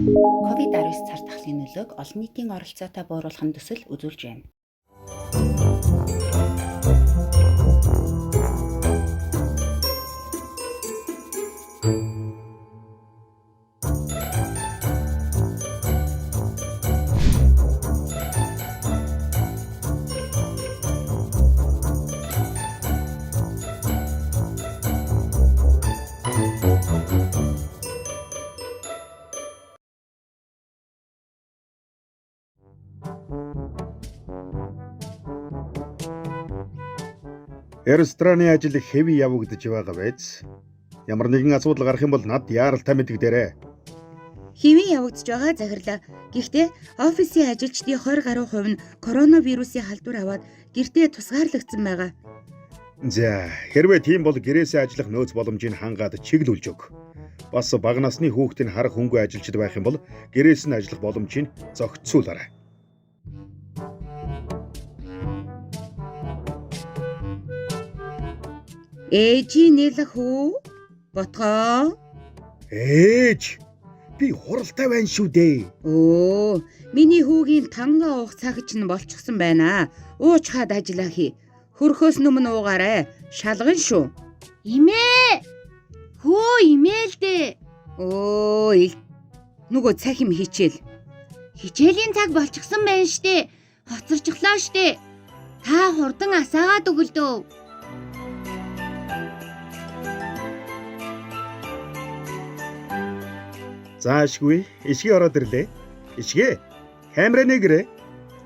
COVID-19 цар тахлын нөлөөг олон нийтийн оролцоотой бууруулах нь төсөл үзүүлж байна. Рестораны ажил хэвээ явагдаж байгаа биз. Ямар нэгэн асуудал гарах юм бол над яаралтай мэдэгдээрэй. Хэвэн явагдаж байгаа захирлаа. Гэхдээ офисын ажилчдын 20 гаруй хувь нь коронавирусын халдвар аваад гэртээ тусгаарлагдсан байгаа. За, хэрвээ тийм бол гэрээсээ ажиллах нөөц боломжийг хангаад чиглүүлж өг. Бас бага насны хүүхдийн харах хөнгөө ажилчид байх юм бол гэрээс нь ажиллах боломжийг зохицуулаарай. Ээжийн нэлэх үү? Ботгоо. Ээж, би хуралтай байна шүү дээ. Оо, миний хүүгийн танга уух цаг чинь болчихсон байна. Уучхаад ажиллаа хий. Хөрхөөс өмнө уугаарай. Шалган шүү. Имээ! Хөө имэйл дээ. Оо, нөгөө цахим хичээл. Хичээлийн цаг болчихсон байна штэ. Хоцорчихлоо штэ. Та хурдан асаагаад өгөлдөө. Заашгүй, ишгээ ороод ирлээ. Ишгээ. Камераа нэгрээ.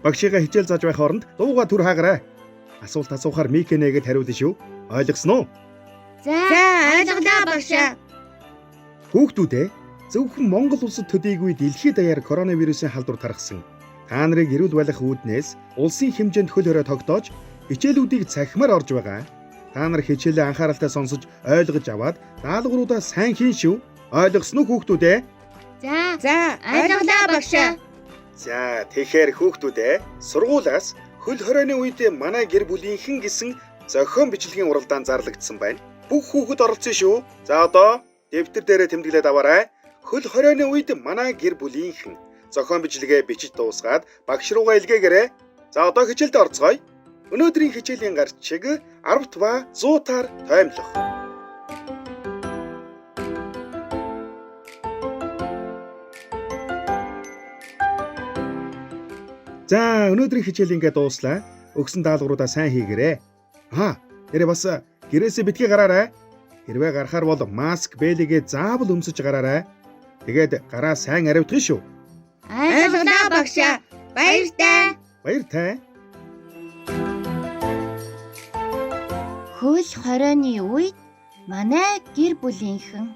Багшигаа хичээл зааж байх хооронд дууга түр хаагараа. Асуулт асуухаар микэнэгэд хариулна шүү. Ойлгосноо? За, ойлголоо багшаа. Хүүхдүүдээ зөвхөн Монгол улсад төдийгүй дэлхийд даяар коронавирусын халдвар тархсан. Та нарыг эрүүл байлгах үүднээс улсын хэмжээнд хөл хорой тогтоож хичээлүүдийг цахимаар орж байгаа. Та нар хичээлээ анхааралтай сонсож ойлгож аваад даалгавруудаа сайн хийн шүү. Ойлгосноо хүүхдүүдээ? За, ойлголоо багшаа. За, тэгэхээр хүүхдүүдээ сургуулиас хөл хоройны үед манай гэр бүлийнхэн гэсэн зохион бичлэгийн уралдаанд зарлагдсан байна. Бүх хүүхэд оролцсон шүү. За одоо дэвтэр дээрээ тэмдэглээд аваарай. Хөл хоройны үед манай гэр бүлийнхэн зохион бичлэгээ бичиж дуусгаад багш руугаа илгээгээрэй. За одоо хичээлд орцгоё. Өнөөдрийн хичээлийн гарчиг 10 ба 100-аар таймлах. За, өнөөдрийн хичээл ингээд дууслаа. Өгсөн даалгавруудаа сайн хийгээрэй. Нэрээ бас гэрээсээ битгий гараарай. Хэрвээ гарахаар бол маск, бэлэгээ заавал өмсөж гараарай. Тэгээд гараа сайн аривдгын шүү. Ойлголоо багшаа. Баяртай. Баяртай. Хөл хорооны үед манай гэр бүлийнхэн